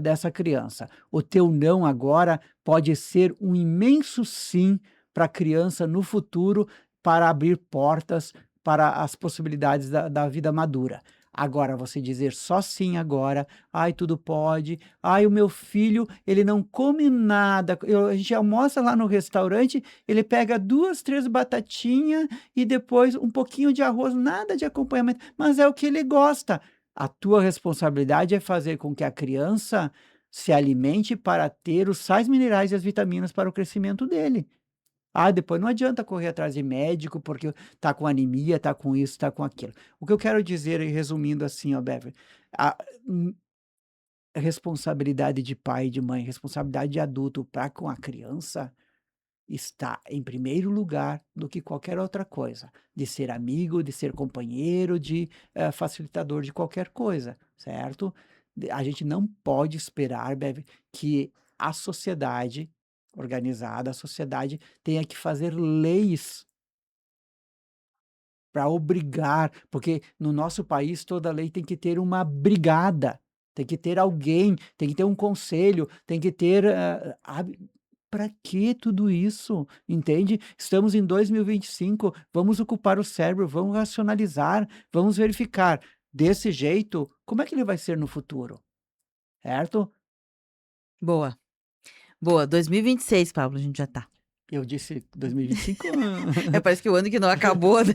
dessa criança. O teu não agora pode ser um imenso sim para a criança no futuro, para abrir portas para as possibilidades da vida madura. Agora, você dizer só sim agora, ai, tudo pode, ai, o meu filho, ele não come nada, a gente almoça lá no restaurante, ele pega 2, 3 batatinhas e depois um pouquinho de arroz, nada de acompanhamento, mas é o que ele gosta. A tua responsabilidade é fazer com que a criança se alimente para ter os sais minerais e as vitaminas para o crescimento dele. Depois não adianta correr atrás de médico, porque tá com anemia, tá com isso, tá com aquilo. O que eu quero dizer, resumindo assim, Beverly, a responsabilidade de pai e de mãe, responsabilidade de adulto para com a criança está em primeiro lugar do que qualquer outra coisa. De ser amigo, de ser companheiro, de facilitador de qualquer coisa, certo? A gente não pode esperar, Beverly, que a sociedade organizada, a sociedade tenha que fazer leis para obrigar, porque no nosso país toda lei tem que ter uma brigada, tem que ter alguém, tem que ter um conselho, tem que ter... para que tudo isso? Entende? Estamos em 2025, vamos ocupar o cérebro, vamos racionalizar, vamos verificar. Desse jeito, como é que ele vai ser no futuro? Certo? Boa. Boa, 2026, Pablo, a gente já tá. Eu disse 2025? Parece que o ano que não acabou, né?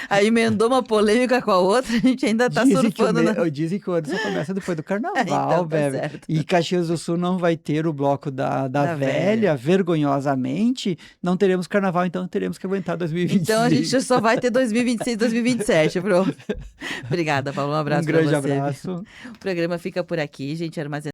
Aí emendou uma polêmica com a outra, a gente ainda tá surfando. Dizem que o ano só começa depois do carnaval, então, Bebe. certo. E Caxias do Sul não vai ter o bloco da velha, vergonhosamente. Não teremos carnaval, então teremos que aguentar 2025. Então a gente só vai ter 2026, 2027, pronto. Obrigada, Pablo, um abraço pra você. Um grande abraço. O programa fica por aqui, gente, armazenado.